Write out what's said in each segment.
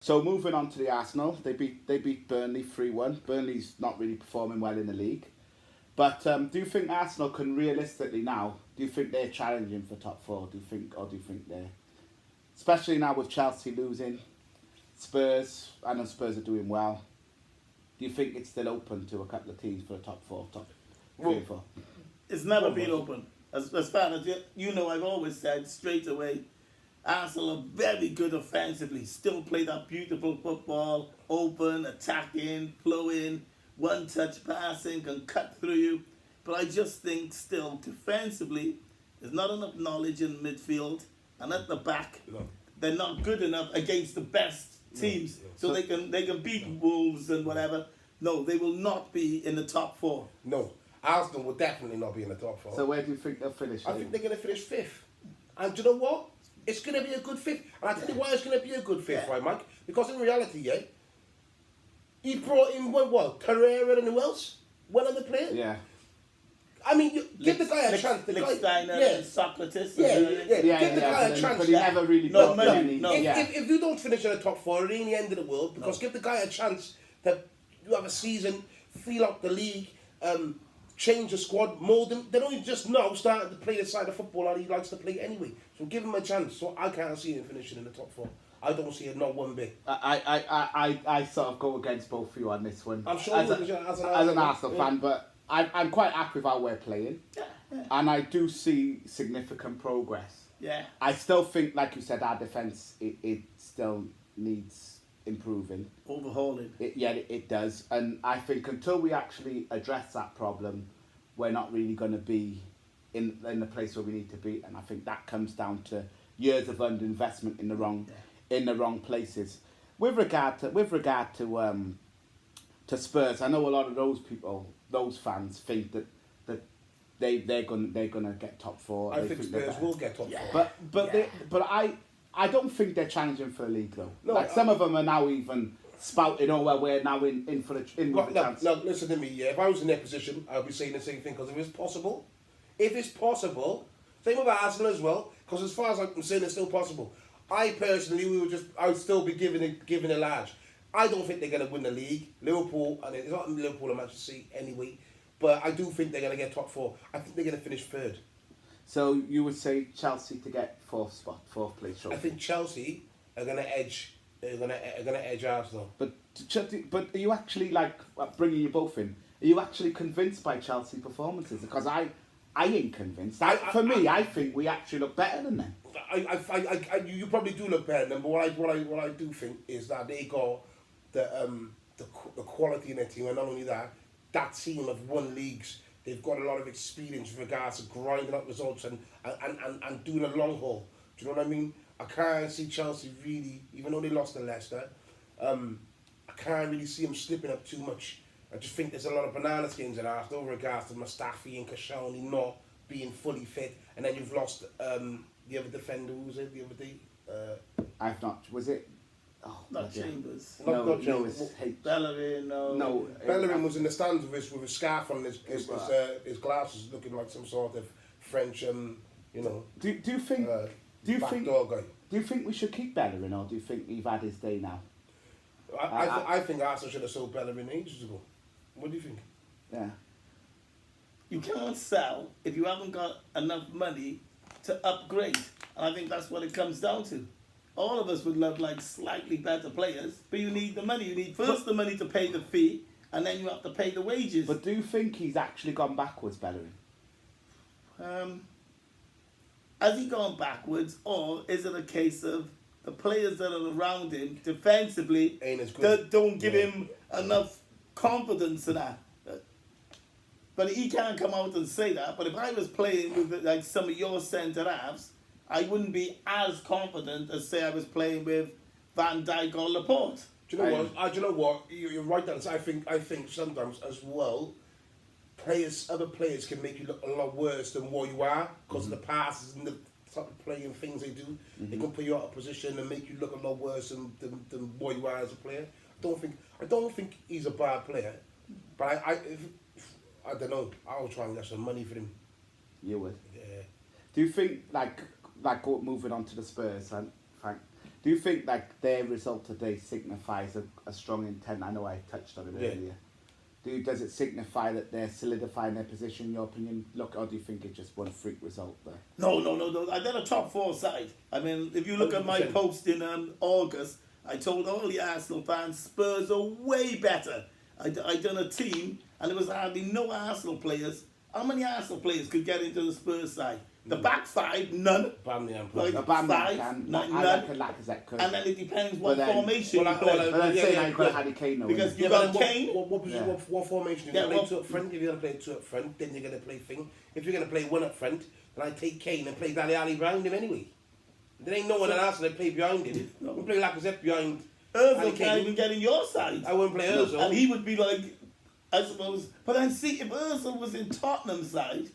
So moving on to the Arsenal, they beat Burnley 3-1. Burnley's not really performing well in the league. But do you think Arsenal can realistically now, do you think they're challenging for top four? Do you think they're, especially now with Chelsea losing, Spurs, I know Spurs are doing well. Do you think it's still open to a couple of teams for the top four, top three or four? It's never been open. As far as you know, I've always said straight away, Arsenal are very good offensively. Still play that beautiful football, open, attacking, flowing, one-touch passing, can cut through you. But I just think still defensively, there's not enough knowledge in midfield, and at the back, they're not good enough against the best teams. So they can beat Wolves and whatever. No, they will not be in the top four. No, Arsenal will definitely not be in the top four. So where do you think they'll finish? I think they're going to finish fifth. And do you know what? It's going to be a good fifth. And I tell you why it's going to be a good fifth, right, Mike? Because in reality, he brought in, what, Carrera and who else? One other player? Yeah. I mean, give the guy a chance. Lichtsteiner and Socrates. Give the guy a chance. But he never really No, got any. If you don't finish in the top four, it ain't the end of the world. Because give the guy a chance to you have a season, feel out the league, change the squad, mould him. They're only just now starting to play the side of football that he likes to play anyway. So give him a chance. So I can't see him finishing in the top four. I don't see it, not one bit. I sort of go against both of you on this one. I'm sure as an Arsenal fan, but I'm quite happy with how we're playing. And I do see significant progress. Yeah. I still think, like you said, our defence, it still needs improving. Overhauling. It does. And I think until we actually address that problem, we're not really going to be in the place where we need to be. And I think that comes down to years of underinvestment in the wrong places. With regard to Spurs, I know a lot of those fans think that they're gonna get top four. I think Spurs will get top four. But I don't think they're challenging for a league though. No, like some of them are now even spouting, oh well, we're now in with the chance. No, listen to me. Yeah, if I was in their position, I'd be saying the same thing. Because if it's possible, same with Arsenal as well. Because as far as I'm saying, it's still possible. I personally, I would still be giving a large. I don't think they're going to win the league. Liverpool, and it's not Liverpool and Manchester City anyway. But I do think they're going to get top four. I think they're going to finish third. So you would say Chelsea to get fourth place trophy? I think Chelsea are going to edge. They're going to edge Arsenal. But are you actually, like, bringing you both in? Are you actually convinced by Chelsea performances? Because I ain't convinced. I think we actually look better than them. You probably do look better than them. But what I do think is that they got the quality in their team, and not only that team have won leagues. They've got a lot of experience with regards to grinding up results and doing a long haul. Do you know what I mean? I can't see Chelsea really, even though they lost to Leicester, I can't really see them slipping up too much. I just think there's a lot of banana skins in Arsenal with regards to Mustafi and Koscielny not being fully fit. And then you've lost the other defender, who was it the other day? I've not, was it? Oh, not Chambers. Not Chambers. Bellerin, no. Bellerin was in the stands with his scarf on his glasses, looking like some sort of French, Do you think? Guy. Do you think we should keep Bellerin, or do you think he's had his day now? I think Arsenal should have sold Bellerin ages ago. What do you think? Yeah. You can't sell if you haven't got enough money to upgrade, and I think that's what it comes down to. All of us would love like slightly better players, but you need the money. You need first the money to pay the fee, and then you have to pay the wages. But do you think he's actually gone backwards, Bellerin? Has he gone backwards, or is it a case of the players that are around him defensively don't give him enough confidence in that? But he can't come out and say that. But if I was playing with like some of your centre halves, I wouldn't be as confident as say I was playing with Van Dijk or Laporte. Do you know what? You're right. I think sometimes as well, other players can make you look a lot worse than what you are because of the passes and the type of playing things they do. They can put you out of position and make you look a lot worse than what you are as a player. I don't think he's a bad player, but I don't know. I will try and get some money for him. You would. Yeah. Do you think like moving on to the Spurs, Frank? Do you think like their result today signifies a strong intent? I know I touched on it Yeah. earlier. Does it signify that they're solidifying their position, in your opinion? Look, or do you think it's just one freak result there? No. They're a top 4 side. I mean, if you look at my 100%. post in August, I told all the Arsenal fans Spurs are way better. I done a team, and there was hardly no Arsenal players. How many Arsenal players could get into the Spurs side? The back 5, none. Bamley Like, Aubameyang 5, can. none. I reckon Lacazette could. And then it depends what But then- formation you play. But then say yeah, you've got yeah. Harry Kane now. Because innit? you Yeah, got but then Kane. what formation? You're Yeah, going to well- play 2 up front. If you're going to play 2 up front, then you're going to play thing. If you're going to play 1 up front, then I take Kane and play Dali Ali behind him anyway. There ain't no one else that play behind him. We play Lacazette behind Ozil Harry can't Kane. even get in your side. I wouldn't play Ozil. And he would be like, I suppose. But then see, if Ozil was in Tottenham's side,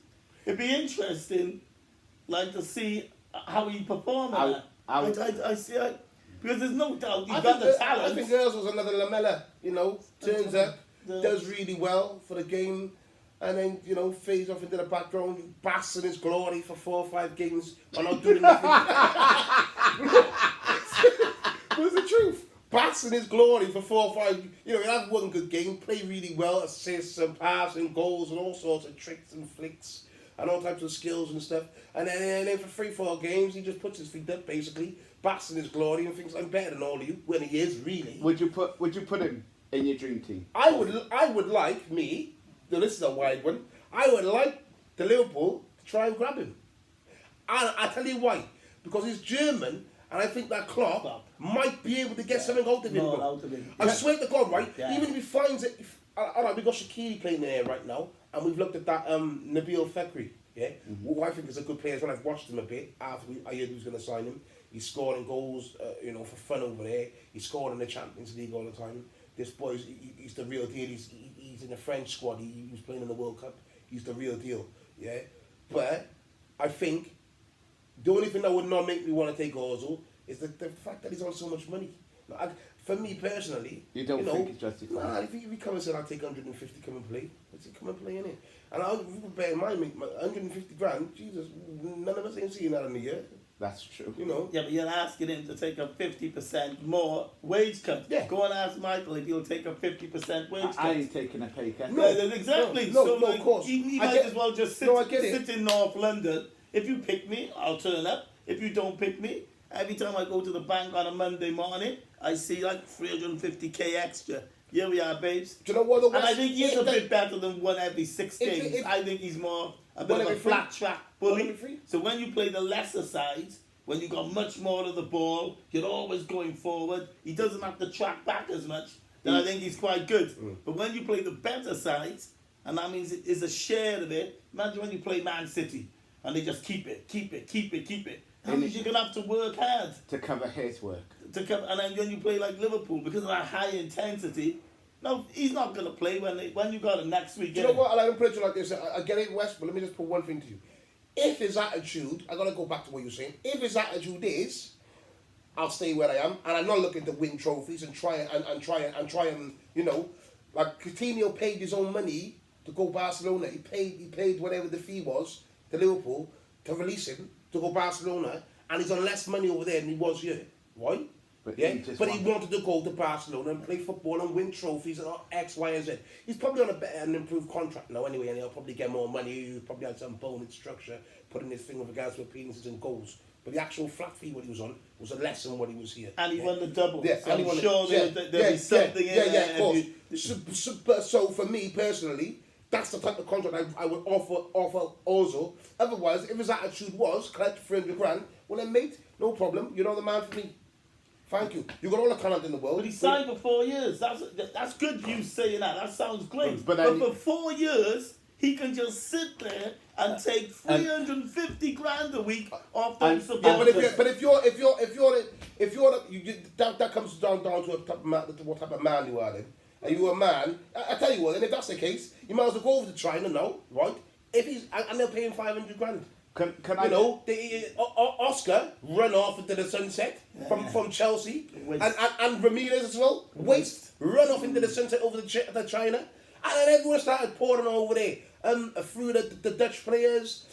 it'd be interesting, like to see how he performed. I see, because there's no doubt he's got the talent. I think Ozil's another Lamella. You know, turns up, The- does really well for the game, and then fades off into the background, basks in his glory for 4 or 5 games, and not doing nothing. But it's the truth. Basks in his glory for 4 or 5. He'll have one good game, play really well, assists and passing, goals, and all sorts of tricks and flicks, and all types of skills and stuff. And then for 3 or 4 games, he just puts his feet up, basically, basks in his glory, and thinks, I'm better than all of you, when he is, really. Would you put him in your dream team? I would like me. Now this is a wide one. I would like the Liverpool to try and grab him. And I tell you why. Because he's German, and I think that Klopp might be able to get something out of him. No, bro. out of him. I swear to God, right? Yeah. Even if he finds it, alright, we got Shaqiri playing there right now, and we've looked at that Nabil Fekri. Yeah, who I think is a good player as well. I've watched him a bit after I heard he was going to sign him. He's scoring goals, for fun over there. He's scoring in the Champions League all the time. This boy's he's the real deal. He's in the French squad. He was playing in the World Cup. He's the real deal. Yeah, but I think the only thing that would not make me want to take Ozil is the fact that he's on so much money. For me personally, You don't think it's justified? Nah, if he come and said I'll take 150, come and play. Let's say come and play in it. And I'll bear in mind, mate, 150 grand. Jesus, none of us ain't seeing that in a year. That's true. Yeah, but you're asking him to take a 50% more wage cut. Yeah. Go and ask Michael if he'll take a 50% wage cut. I ain't taking a pay cut. No. Exactly. No, so no, like, of course. He I might get- as well just sit, No, I get it. sit in North London. If you pick me, I'll turn up. If you don't pick me, every time I go to the bank on a Monday morning, I see like 350k extra. Here we are, babes. Do you know what? And I think he's a bit better than one every 6 If- games. if- I think he's more a One bit of a every three? flat track One bully. every three? So when you play the lesser sides, when you got much more of the ball, you're always going forward. He doesn't have to track back as much. Then I think he's quite good. But when you play the better sides, and that means it is a share of it. Imagine when you play Man City and they just keep it. That means you're gonna have to work hard To cover his work. to come. And then when you play like Liverpool, because of that high intensity, no, he's not gonna play when you got him next week. Do you know what? I'll put it like this. I get it, West, but let me just put one thing to you. If his attitude, I gotta go back to what you're saying. If his attitude is, I'll stay where I am, and I'm not looking to win trophies and try and like Coutinho paid his own money to go Barcelona. He paid whatever the fee was to Liverpool to release him to go Barcelona, and he's on less money over there than he was here. Why? But Yeah, he just but he wanted to go to Barcelona and play football and win trophies and X, Y, and Z. He's probably on a better and improved contract now anyway, and he'll probably get more money. He'll probably have some bonus structure, putting his thing with regards to appearances and goals. But the actual flat fee what he was on was less than what he was here. And he won the double. Yeah, so and he I'm won sure there'll be something in yeah, there. of course. So for me personally, that's the type of contract I would offer Ozil. Otherwise, if his attitude was collect 300 grand, well then mate, no problem. You're not the man for me. Thank you. You got all the talent in the world. But he signed for 4 years. That's good you saying that. That sounds great. But But, then- for 4 years, he can just sit there and take 350 grand a week off them and- supporters. Yeah, but if you're that comes down to what type of man you are then. Are you a man? I tell you what, and if that's the case, you might as well go over to China now, right? If he's and they're paying 500 grand. Can I You know, Oscar run off into the sunset from Chelsea, Waste. and Ramirez as well. Waste run off into the sunset over to China, and then everyone started pouring over there. Through the Dutch players,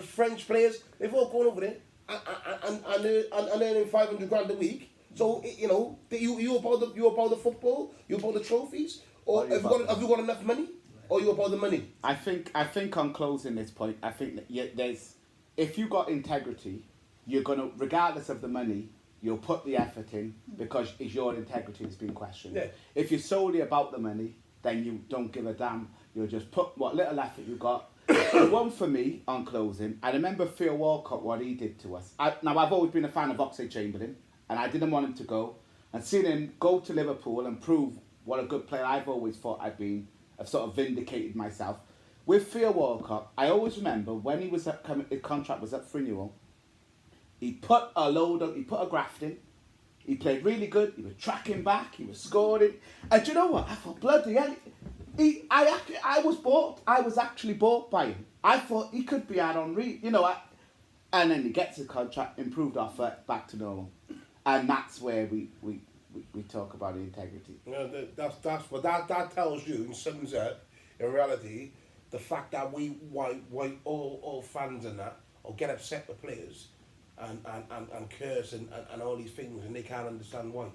French players, they've all gone over there and earning 500 grand a week. So you know, you about the football, you about the trophies, or have you got enough money, or you about the money? I think on closing this point, I think that there's, if you got integrity, you're gonna, regardless of the money, you'll put the effort in because it's your integrity that's been questioned. Yeah. If you're solely about the money, then you don't give a damn. You'll just put what little effort you got. The one for me on closing, I remember Theo Walcott, what he did to us. Now I've always been a fan of Oxlade-Chamberlain, and I didn't want him to go. And seeing him go to Liverpool and prove what a good player I've always thought I've been, I've sort of vindicated myself. With Theo Walcott, I always remember when he was his contract was up for renewal, he put a graft in. He played really good. He was tracking back. He was scoring. And do you know what? I thought, bloody hell. I was actually bought by him. I thought he could be out on Henry, you know. And then he gets his contract, improved offer, back to normal. And that's where we talk about integrity. You know, that's what that tells you and sums up, in reality, the fact that why all fans and that or get upset with players and curse and all these things, and they can't understand why.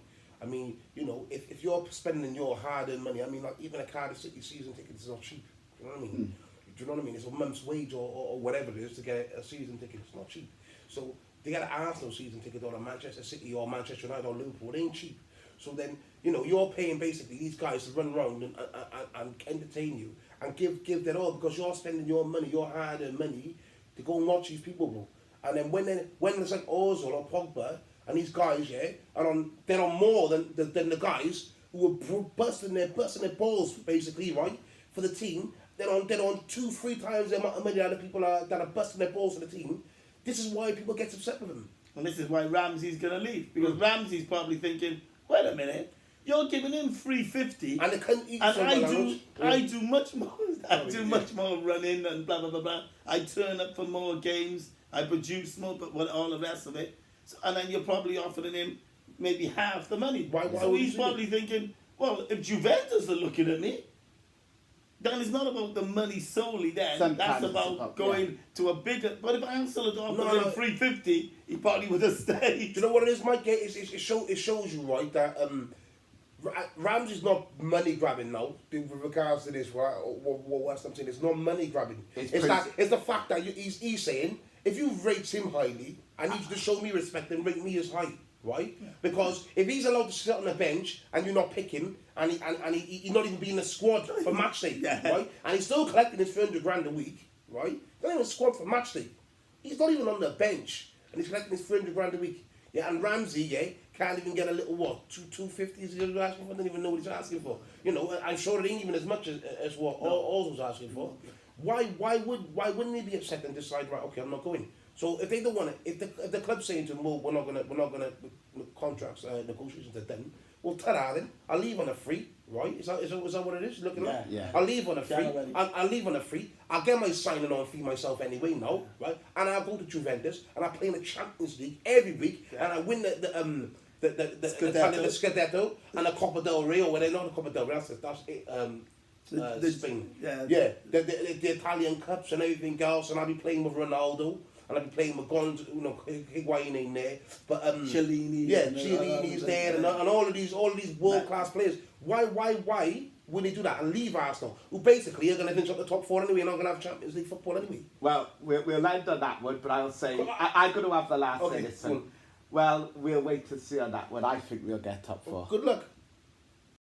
I mean, you know, if you're spending your hard-earned money, I mean, like even a Cardiff City season ticket is not cheap. You know what I mean? Do you know what I mean? It's a month's wage or whatever it is to get a season ticket. It's not cheap. So to get an Arsenal season ticket or a Manchester City or Manchester United or Liverpool, it ain't cheap. So then, you know, you're paying basically these guys to run around and entertain you and give that all because you're spending your money, your hard-earned money, to go and watch these people, bro. And then when there's like Ozil or Pogba and these guys, yeah, they're on more than the guys who were busting their balls basically, right, for the team. They're on 2-3 times the amount of money that the people that are busting their balls for the team. This is why people get upset with him. And this is why Ramsey's going to leave. Because Ramsey's probably thinking, wait a minute, you're giving him $350 and they couldn't eat I do much more. I do much more running and blah, blah, blah, blah. I turn up for more games. I produce more, but all the rest of it. So, and then you're probably offering him maybe half the money. So he's probably thinking, well, if Juventus are looking at me, then it's not about the money solely then. Sometimes that's about going to a bigger... But if Ansel had offered him $350, he probably would have stayed. Do you know what it is, Mike? It shows you, right, that Ramsey's not money grabbing now with regards to this. What I'm saying, it's not money grabbing. It's the fact that he's saying, if you rate him highly, I need you to show me respect and rate me as high, right? Yeah. Because if he's allowed to sit on the bench and you not pick him, and he not even be in the squad for match day, right? And he's still collecting his $300 a week, right? He's not even squad for match day. He's not even on the bench, and he's collecting his $300 a week. Yeah, and Ramsey, yeah, can't even get a little $250 is he asking for? I don't even know what he's asking for. You know, I'm sure it ain't even as much as what Oz was asking for. Why wouldn't he be upset and decide, right, okay, I'm not going? So if they don't want it, if the club's saying to him, well, we're not gonna contracts negotiations are done, well, tell Alan, I'll leave on a free, right? Is that what it is? Looking at? Yeah. I'll leave on a free. I'll leave on a free. I'll get my signing on fee myself anyway now, right? And I'll go to Juventus and I play in the Champions League every week and I win the Scudetto and the Copa del Rey, or not the Copa del Rey, that's Spain. The Italian Cups and everything else, and I'll be playing with Ronaldo. And I'll be playing with Gonzo, you know, Higuain in there, but Chiellini, Chiellini's there, and all of these world class players. Why would they do that and leave Arsenal, who basically are going to finish up the top 4 anyway, and not going to have Champions League football anyway? Well, we'll end on that one, but I'll say I'm going to have the last say this. Well, we'll wait to see on that one. I think we'll get top 4. Good luck.